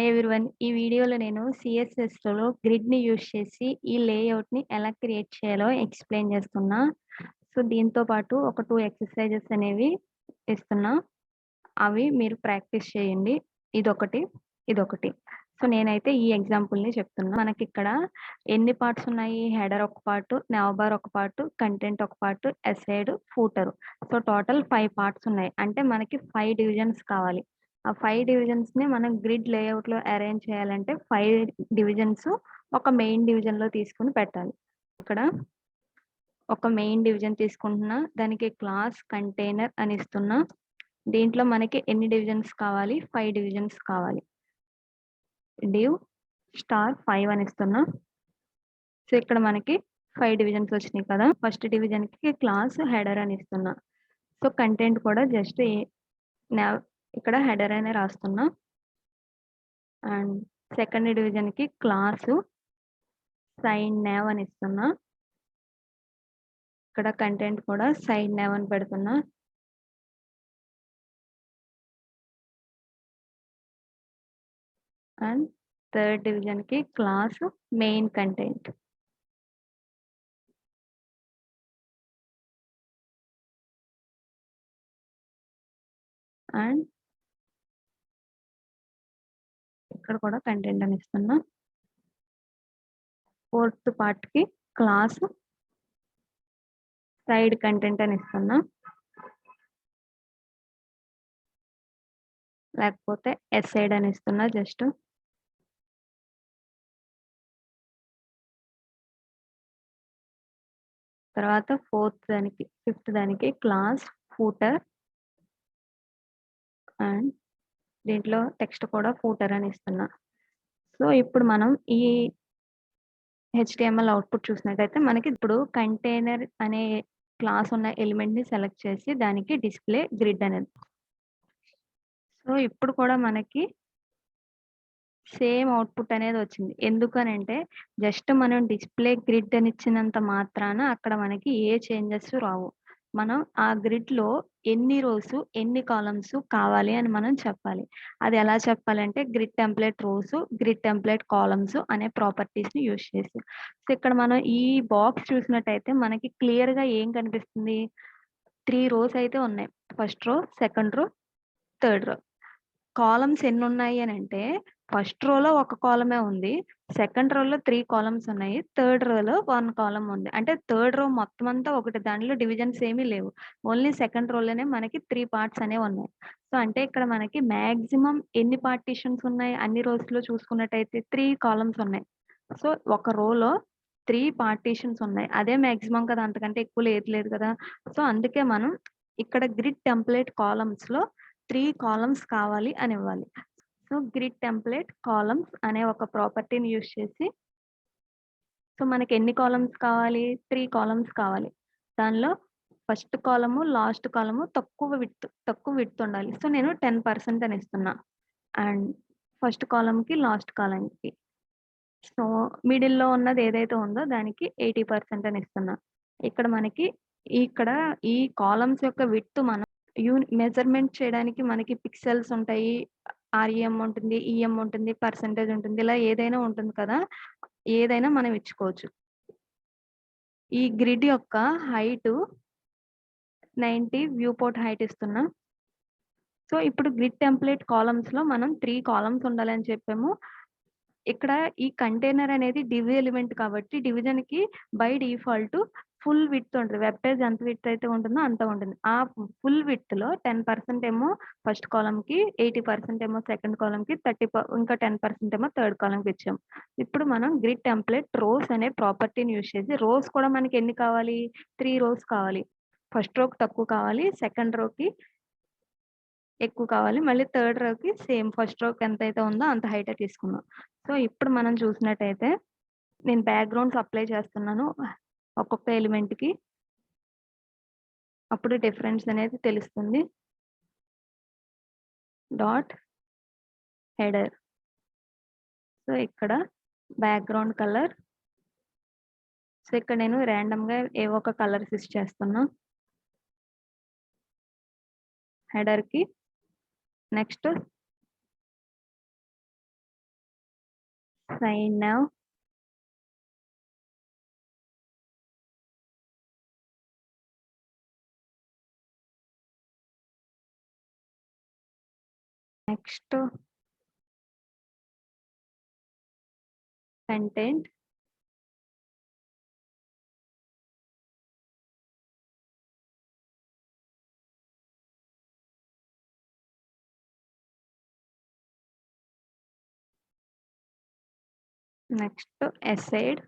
Hi everyone. ఈ వీడియోలో నేను CSSలో గ్రిడ్‌ని యూజ్ చేసి ఈ లేఅవుట్‌ని ఎలా క్రియేట్ చేయాలో ఎక్స్‌ప్లెయిన్ చేస్తున్నా. సో, దీంతో పాటు ఒక 2 ఎక్సర్‌సైజెస్ అనేవి ఇస్తున్నా. అవి మీరు ప్రాక్టీస్ చేయండి. ఇదొకటి, ఇదొకటి. సో, నేనైతే ఈ ఎగ్జాంపుల్‌ని చెప్తున్నా. మనకిక్కడ ఎన్ని పార్ట్స్ ఉన్నాయి? హెడర్ ఒక పార్టు, నావ్ బార్ ఒక పార్టు, కంటెంట్ ఒక part, aside, footer. So, total 5 parts ఉన్నాయి. అంటే మనకి 5 డివిజన్స్ కావాలి. ఆ 5 డివిజన్స్‌ని మనం గ్రిడ్ లేఅవుట్‌లో అరేంజ్ చేయాలంటే 5 డివిజన్స్ ఒక మెయిన్ డివిజన్‌లో తీసుకొని పెట్టాలి. ఇక్కడ ఒక మెయిన్ డివిజన్ తీసుకుంటున్నా. దానికి క్లాస్ కంటైనర్ అని ఇస్తున్నా. దీంట్లో మనకి ఎన్ని డివిజన్స్ కావాలి? 5 డివిజన్స్ కావాలి. div స్టార్ 5 అని ఇస్తున్నా. సో, ఇక్కడ మనకి 5 డివిజన్స్ వచ్చినాయి కదా! ఫస్ట్ డివిజన్‌కి క్లాస్ హెడర్ అని ఇస్తున్నా. సో, కంటెంట్ కూడా జస్ట్ నావ్ ఇక్కడ హెడర్ అనే రాస్తున్నా. అండ్ సెకండ్ డివిజన్‌కి క్లాసు సైన్ నావ్ అని ఇస్తున్నా. ఇక్కడ కంటెంట్ కూడా సైన్ నావ్ అని పెడుతున్నా. అండ్ థర్డ్ డివిజన్‌కి క్లాస్ మెయిన్ కంటెంట్. అండ్ ఇక్కడ కూడా కంటెంట్ అని ఇస్తున్నా. ఫోర్త్ పార్ట్‌కి క్లాస్ సైడ్ కంటెంట్ అని ఇస్తున్నా. లేకపోతే అసైడ్ అని ఇస్తున్నా జస్ట్. తర్వాత ఫిఫ్త్ దానికి క్లాస్ ఫూటర్. అండ్ దీంట్లో టెక్స్ట్ కూడా ఫూటర్ అని ఇస్తున్నా. సో, ఇప్పుడు మనం ఈ HTML అవుట్‌పుట్ చూసినట్టయితే మనకి ఇప్పుడు కంటైనర్ అనే క్లాస్ ఉన్న ఎలిమెంట్‌ని సెలెక్ట్ చేసి దానికి డిస్‌ప్లే గ్రిడ్ అనేది. సో, ఇప్పుడు కూడా మనకి సేమ్ అవుట్‌పుట్ అనేది వచ్చింది. ఎందుకనంటే జస్ట్ మనం డిస్‌ప్లే గ్రిడ్ అని ఇచ్చినంత మాత్రాన అక్కడ మనకి ఏ చేంజెస్ రావు. మనం ఆ గ్రిడ్‌లో ఎన్ని రోస్, ఎన్ని కాలమ్స్ కావాలి అని మనం చెప్పాలి. అది ఎలా చెప్పాలంటే grid template rows, grid template columns అనే ప్రాపర్టీస్‌ని యూజ్ చేసి. సో, ఇక్కడ మనం ఈ బాక్స్ చూసినట్టయితే మనకి క్లియర్‌గా ఏం కనిపిస్తుంది? 3 రోస్ అయితే ఉన్నాయి. First row, second row, third row. Columns ఎన్నున్నాయి అనంటే, ఫస్ట్ రోలో ఒక కాలమే ఉంది. సెకండ్ రోలో 3 కాలమ్స్ ఉన్నాయి. థర్డ్ రోలో 1 కాలమ్ ఉంది. అంటే థర్డ్ రో మొత్తం అంతా ఒకటే. దానిలో డివిజన్స్ ఏమీ లేవు. ఓన్లీ సెకండ్ రోలోనే మనకి 3 పార్ట్స్ అనేవున్నాయి. సో, అంటే ఇక్కడ మనకి మాక్సిమం ఎన్ని పార్టిషన్స్ ఉన్నాయి? అన్ని రోస్‌లో చూసుకున్నట్టయితే 3 కాలమ్స్ ఉన్నాయి. సో, ఒక రోలో 3 పార్టిషన్స్ ఉన్నాయి. అదే మాక్సిమం కదా! అంతకంటే ఎక్కువ లేదు కదా! సో, అందుకే మనం ఇక్కడ గ్రిడ్ టెంప్లేట్ కాలమ్స్‌లో 3 కాలమ్స్ కావాలి అని ఇవ్వాలి. సో, గ్రిడ్ టెంప్లేట్ కాలమ్స్ అనే ఒక ప్రాపర్టీని యూజ్ చేసి సో, మనకి ఎన్ని కాలమ్స్ కావాలి? 3 కాలమ్స్ కావాలి. దానిలో ఫస్ట్ కాలము, లాస్ట్ కాలము తక్కువ విడ్త్ ఉండాలి. సో, నేను 10% అని ఇస్తున్నా. అండ్ ఫస్ట్ కాలమ్‌కి, లాస్ట్ కాలమ్‌కి. సో, మిడిల్‌లో ఉన్నది ఏదైతే ఉందో దానికి 80% అని ఇస్తున్నా. ఇక్కడ మనకి ఇక్కడ ఈ కాలమ్స్ యొక్క విడ్త్ మనం మెజర్‌మెంట్ చేయడానికి మనకి పిక్సెల్స్ ఉంటాయి. ఆర్‌ఈఎం ఉంటుంది, ఈఎం ఉంటుంది, పర్సెంటేజ్ ఉంటుంది. ఇలా ఏదైనా ఉంటుంది కదా! ఏదైనా మనం ఇచ్చుకోవచ్చు. ఈ గ్రిడ్ యొక్క హైటు 90 వ్యూ పోర్ట్ హైట్ ఇస్తున్నా. సో, ఇప్పుడు గ్రిడ్ టెంప్లేట్ కాలమ్స్‌లో మనం 3 కాలమ్స్ ఉండాలని చెప్పాము. ఇక్కడ ఈ కంటైనర్ అనేది డివ్ ఎలిమెంట్ కాబట్టి డివిజన్‌కి బై డిఫాల్ట్ ఫుల్ విడ్త్ ఉంటది. వెబ్ పేజ్ ఎంత విడ్త్ అయితే ఉంటుందో అంత ఉంటుంది. ఆ ఫుల్ విడ్త్‌లో 10% ఏమో ఫస్ట్ కాలమ్‌కి, 80% ఏమో సెకండ్ కాలమ్‌కి, ఇంకా 10% ఏమో థర్డ్ కాలమ్‌కి ఇచ్చాం. ఇప్పుడు మనం గ్రిడ్ టెంప్లేట్ రోస్ అనే ప్రాపర్టీని యూజ్ చేసి రోస్ కూడా మనకి ఎన్ని కావాలి? 3 రోస్ కావాలి. ఫస్ట్ రోకి తక్కువ కావాలి. సెకండ్ రోకి ఎక్కువ కావాలి. మళ్ళీ థర్డ్ రోకి సేమ్ ఫస్ట్ రోకి ఎంతైతే ఉందో అంత హైటే తీసుకున్నాం. సో, ఇప్పుడు మనం చూసినట్టయితే నేను బ్యాక్‌గ్రౌండ్స్ అప్లై చేస్తున్నాను ఒక్కొక్క ఎలిమెంట్‌కి. అప్పుడు డిఫరెన్స్ అనేది తెలుస్తుంది. Dot header. సో, ఇక్కడ బ్యాక్‌గ్రౌండ్ కలర్. సో, ఇక్కడ నేను రాండమ్‌గా ఏవో ఒక కలర్స్ ఇచ్చేస్తున్నా. హెడర్‌కి. Next sign now, next content, next essayed,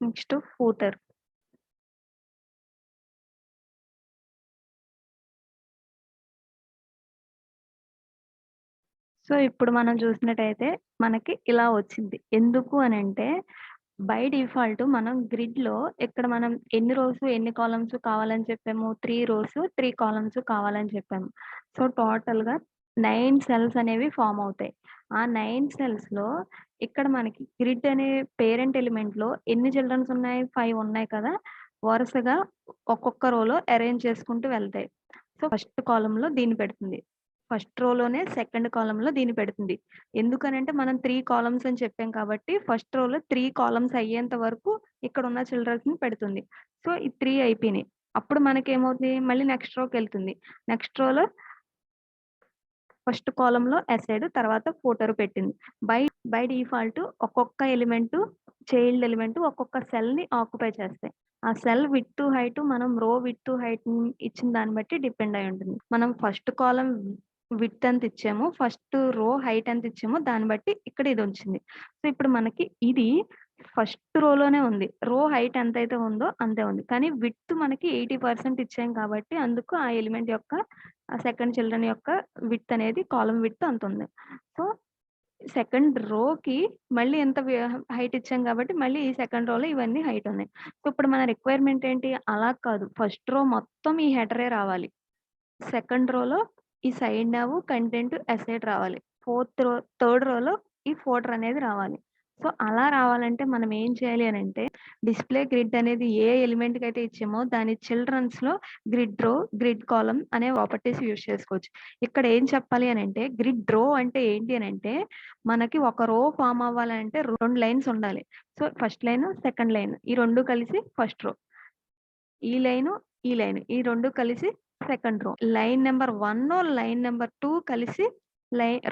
next footer. So ఇప్పుడు మనం చూసినట్టయితే మనకి ఇలా వచ్చింది. ఎందుకు అనంటే బై డిఫాల్ట్ మనం గ్రిడ్‌లో ఇక్కడ మనం ఎన్ని రోస్, ఎన్ని కాలమ్స్ కావాలని చెప్పాము. 3 రోస్, 3 కాలమ్స్ కావాలని చెప్పాము. సో టోటల్‌గా 9 సెల్స్ అనేవి ఫార్మ్ అవుతాయి. ఆ 9 సెల్స్‌లో ఇక్కడ మనకి గ్రిడ్ అనే పేరెంట్ ఎలిమెంట్‌లో ఎన్ని చిల్డ్రన్స్ ఉన్నాయి? 5 ఉన్నాయి కదా! వరుసగా ఒక్కొక్క రోలో అరేంజ్ చేసుకుంటూ వెళ్తాయి. సో ఫస్ట్ కాలమ్‌లో దీన్ని పెడుతుంది. ఫస్ట్ రోలోనే సెకండ్ కాలమ్‌లో దీన్ని పెడుతుంది. ఎందుకనంటే మనం 3 కాలమ్స్ అని చెప్పాం కాబట్టి ఫస్ట్ రోలో 3 కాలమ్స్ అయ్యేంత వరకు ఇక్కడున్న చిల్డ్రన్స్‌ని పెడుతుంది. సో ఈ 3 అయిపోయినాయి. అప్పుడు మనకేమవుతుంది? మళ్ళీ నెక్స్ట్ రోకెళ్తుంది. నెక్స్ట్ రోలో ఫస్ట్ కాలమ్‌లో ఎసైడ్ తర్వాత ఫూటర్ పెట్టింది. బై డిఫాల్ట్ ఒక్కొక్క ఎలిమెంట్ చైల్డ్ ఎలిమెంట్ ఒక్కొక్క సెల్‌ని ఆక్యుపై చేస్తాయి. ఆ సెల్ విడ్త్, హైట్ మనం రో విడ్త్, హైట్ ఇచ్చిన దాన్ని బట్టి డిపెండ్ అయి ఉంటుంది. మనం ఫస్ట్ కాలమ్ విడ్త్ ఎంత ఇచ్చామో, ఫస్ట్ రో హైట్ ఎంత ఇచ్చామో దాన్ని బట్టి ఇక్కడ ఇది వచ్చింది. సో ఇప్పుడు మనకి ఇది ఫస్ట్ రోలోనే ఉంది. రో హైట్ ఎంతైతే ఉందో అంతే ఉంది. కానీ విడ్త్ మనకి 80% ఇచ్చాం కాబట్టి అందుకు ఆ ఎలిమెంట్ యొక్క ఆ సెకండ్ చిల్డ్రన్ యొక్క విడ్త్ అనేది కాలమ్ విడ్త్ అంత ఉంది. సో సెకండ్ రోకి మళ్ళీ ఎంత హైట్ ఇచ్చాం కాబట్టి మళ్ళీ ఈ సెకండ్ రోలో ఇవన్నీ హైట్ ఉన్నాయి. సో ఇప్పుడు మన రిక్వైర్మెంట్ ఏంటి? అలా కాదు. ఫస్ట్ రో మొత్తం ఈ హెడరే రావాలి. సెకండ్ రోలో ఈ సైడ్ నావ్, కంటెంట్, అసెట్ రావాలి. థర్డ్ రోలో ఈ ఫోటర్ అనేది రావాలి. సో అలా రావాలంటే మనం ఏం చేయాలి అనంటే డిస్‌ప్లే గ్రిడ్ అనేది ఏ ఎలిమెంట్‌కి అయితే ఇచ్చామో దాని చిల్డ్రన్స్‌లో గ్రిడ్ రో, గ్రిడ్ కాలమ్ అనే ప్రాపర్టీస్ యూజ్ చేసుకోవచ్చు. ఇక్కడ ఏం చెప్పాలి అనంటే గ్రిడ్ రో అంటే ఏంటి అనంటే మనకి ఒక రో ఫార్మ్ అవ్వాలంటే 2 లైన్స్ ఉండాలి. So first line, second line ఈ 2 కలిసి ఫస్ట్ రో. ఈ లైను, ఈ లైన్ ఈ 2 కలిసి second row. Line number 1, line number 2 కలిసి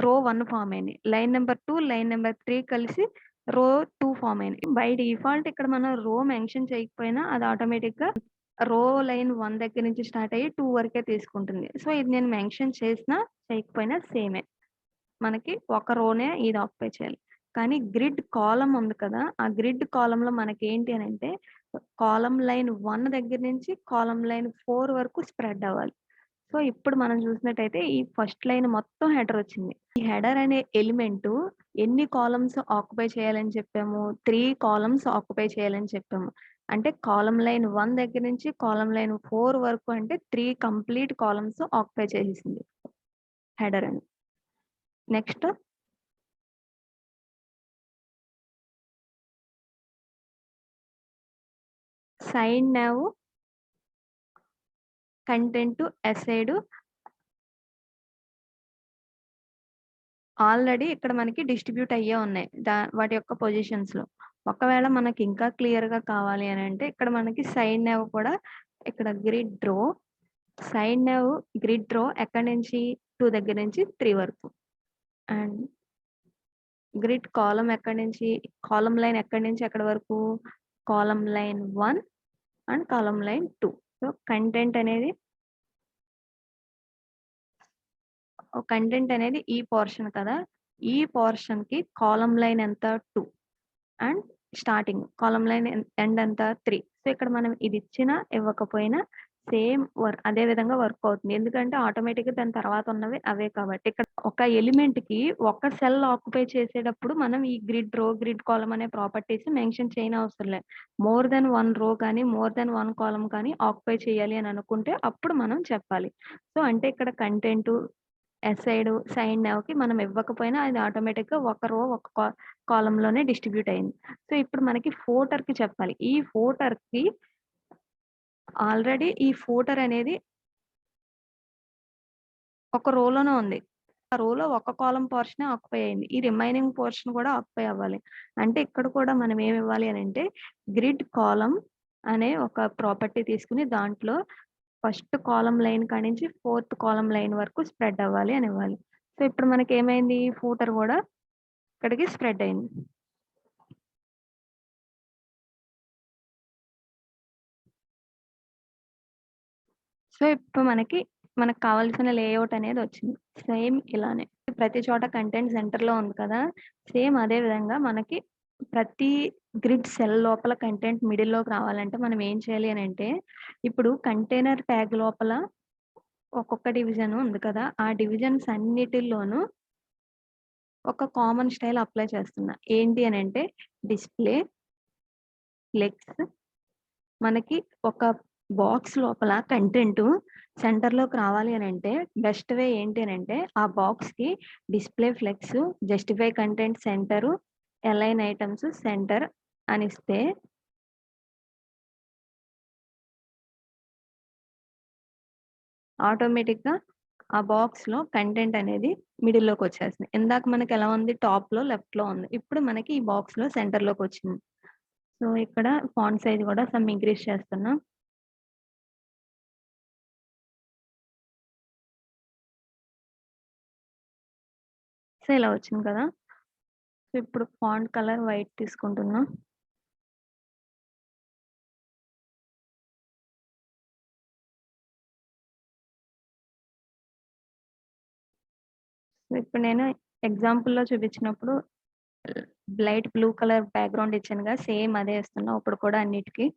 రో 1 ఫార్మ్ అయింది. లైన్ నంబర్ 2, లైన్ నంబర్ 3 కలిసి రో 2 ఫార్మ్ అయింది. బై డిఫాల్ట్ ఇక్కడ మనం రో మెన్షన్ చేయకపోయినా అది ఆటోమేటిక్‌గా రో లైన్ 1 దగ్గర నుంచి స్టార్ట్ అయ్యి 2 వరకే తీసుకుంటుంది. సో ఇది నేను మెన్షన్ చేసినా, చేయకపోయినా సేమే. మనకి ఒక రోనే ఇది ఆక్యుపై చేయాలి. కానీ గ్రిడ్ కాలమ్ ఉంది కదా! ఆ గ్రిడ్ కాలమ్‌లో మనకేంటి అనంటే కాలమ్ లైన్ 1 దగ్గర నుంచి కాలమ్ లైన్ 4 వరకు స్ప్రెడ్ అవ్వాలి. సో ఇప్పుడు మనం చూసినట్టయితే ఈ ఫస్ట్ లైన్ మొత్తం హెడర్ వచ్చింది. ఈ హెడర్ అనే ఎలిమెంట్ ఎన్ని కాలమ్స్ ఆక్యుపై చేయాలని చెప్పాము? 3 కాలమ్స్ ఆక్యుపై చేయాలని చెప్పాము. అంటే కాలమ్ లైన్ 1 దగ్గర నుంచి కాలమ్ లైన్ 4 వరకు అంటే 3 కంప్లీట్ కాలమ్స్ ఆక్యుపై చేసేసింది హెడర్ అని. Next side now, content, aside already ఇక్కడ మనకి డిస్ట్రిబ్యూట్ అయ్యే ఉన్నాయి. వాటి యొక్క పొజిషన్స్‌లో. ఒకవేళ మనకి ఇంకా క్లియర్‌గా కావాలి అనంటే ఇక్కడ మనకి సైడ్ నావ్ కూడా ఇక్కడ గ్రిడ్ రో, సైడ్ నావ్ గ్రిడ్ రో ఎక్కడి నుంచి 2 దగ్గర నుంచి 3 వరకు. అండ్ గ్రిడ్ కాలమ్ ఎక్కడి నుంచి కాలమ్ లైన్ ఎక్కడి నుంచి ఎక్కడి వరకు? Column line 1 and column line 2. So content అనేది ఈ పోర్షన్ కదా! ఈ పోర్షన్‌కి కాలమ్ లైన్ ఎంత? 2 and starting column line end ఎంత? 3. సో ఇక్కడ మనం ఇది ఇచ్చినా, ఇవ్వకపోయినా సేమ్ అదే విధంగా వర్క్ అవుతుంది. ఎందుకంటే ఆటోమేటిక్‌గా దాని తర్వాత ఉన్నవి అవే కాబట్టి. ఇక్కడ ఒక ఎలిమెంట్‌కి ఒక సెల్ ఆక్యుపై చేసేటప్పుడు మనం ఈ గ్రిడ్ రో, గ్రిడ్ కాలమ్ అనే ప్రాపర్టీస్ మెన్షన్ చేయనవసరం లేదు. మోర్ దెన్ 1 రో కానీ, మోర్ దెన్ 1 కాలమ్ కానీ ఆక్యుపై చేయాలి అని అనుకుంటే అప్పుడు మనం చెప్పాలి. సో అంటే ఇక్కడ కంటెంట్ ఎసైడ్, సైడ్ నావ్‌కి మనం ఇవ్వకపోయినా అది ఆటోమేటిక్‌గా ఒక రో, ఒక కాలమ్‌లోనే డిస్ట్రిబ్యూట్ అయింది. సో ఇప్పుడు మనకి ఫూటర్‌కి చెప్పాలి. ఈ ఫూటర్‌కి ఆల్రెడీ ఈ ఫూటర్ అనేది ఒక రోలోనే ఉంది. ఆ రోలో ఒక కాలమ్ పోర్షనే ఆక్యుపై అయింది. ఈ రిమైనింగ్ పోర్షన్ కూడా ఆక్యుపై అవ్వాలి. అంటే ఇక్కడ కూడా మనం ఏమి ఇవ్వాలి అనంటే గ్రిడ్ కాలమ్ అనే ఒక ప్రాపర్టీ తీసుకొని దాంట్లో ఫస్ట్ కాలమ్ లైన్ కానించి ఫోర్త్ కాలమ్ లైన్ వరకు స్ప్రెడ్ అవ్వాలి అని ఇవ్వాలి. సో ఇప్పుడు మనకి ఏమైంది ఫూటర్ కూడా ఇక్కడికి స్ప్రెడ్ అయింది. సో ఇప్పుడు మనకు కావాల్సిన లేఅవుట్ అనేది వచ్చింది. సేమ్ ఇలానే ప్రతి చోట కంటెంట్ సెంటర్‌లో ఉంది కదా! సేమ్ అదే విధంగా మనకి ప్రతి గ్రిడ్ సెల్ లోపల కంటెంట్ మిడిల్‌లోకి రావాలంటే మనం ఏం చేయాలి అనంటే ఇప్పుడు కంటైనర్ ట్యాగ్ లోపల ఒక్కొక్క డివిజన్ ఉంది కదా! ఆ డివిజన్స్ అన్నిటిల్లోనూ ఒక కామన్ స్టైల్ అప్లై చేస్తున్నా. ఏంటి అనంటే డిస్‌ప్లే, ఫ్లెక్స్ మనకి ఒక బాక్స్ లోపల కంటెంట్ సెంటర్‌లోకి రావాలి అనంటే బెస్ట్ వే ఏంటి అనంటే ఆ బాక్స్‌కి display flex, justify content center, align items center అనిస్తే ఆటోమేటిక్‌గా ఆ బాక్స్‌లో కంటెంట్ అనేది మిడిల్‌లోకి వచ్చేస్తుంది. ఇందాక మనకి ఎలా ఉంది టాప్‌లో, లెఫ్ట్‌లో ఉంది. ఇప్పుడు మనకి ఈ బాక్స్‌లో సెంటర్‌లోకి వచ్చింది. సో ఇక్కడ ఫాంట్ సైజ్ కూడా సమ్ ఇంక్రీజ్ చేస్తున్నా. సో ఇలా వచ్చింది కదా! సో ఇప్పుడు ఫాంట్ కలర్ వైట్ తీసుకుంటున్నా. సో ఇప్పుడు నేను ఎగ్జాంపుల్‌లో చూపించినప్పుడు లైట్ బ్లూ కలర్ బ్యాక్‌గ్రౌండ్ ఇచ్చానుగా సేమ్ అదే ఇస్తున్నా ఇప్పుడు కూడా అన్నిటికి.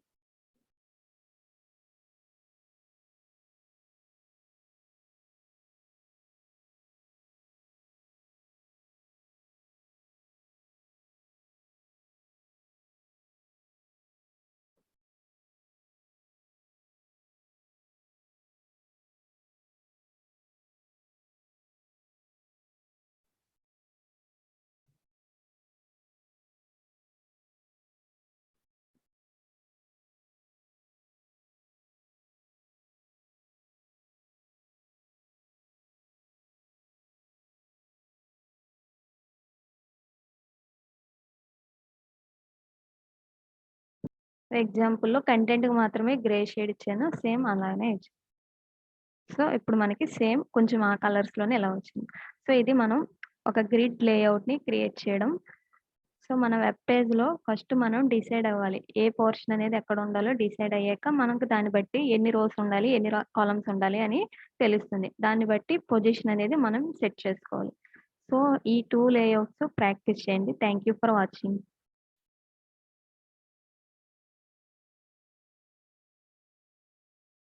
ఎగ్జాంపుల్‌లో కంటెంట్‌కి మాత్రమే గ్రే షేడ్ ఇచ్చాను. సేమ్ అలానే ఇచ్చాను. సో ఇప్పుడు మనకి సేమ్ కొంచెం ఆ కలర్స్‌లోనే ఇలా వచ్చింది. సో ఇది మనం ఒక గ్రిడ్ లేఅవుట్‌ని క్రియేట్ చేయడం. సో మన వెబ్ పేజ్‌లో ఫస్ట్ మనం డిసైడ్ అవ్వాలి. ఏ పోర్షన్ అనేది ఎక్కడ ఉండాలో డిసైడ్ అయ్యాక మనకు దాన్ని బట్టి ఎన్ని రోస్ ఉండాలి, ఎన్ని కాలమ్స్ ఉండాలి అని తెలుస్తుంది. దాన్ని బట్టి పొజిషన్ అనేది మనం సెట్ చేసుకోవాలి. సో ఈ 2 లేఅవుట్స్ ప్రాక్టీస్ చేయండి. Thank you for watching.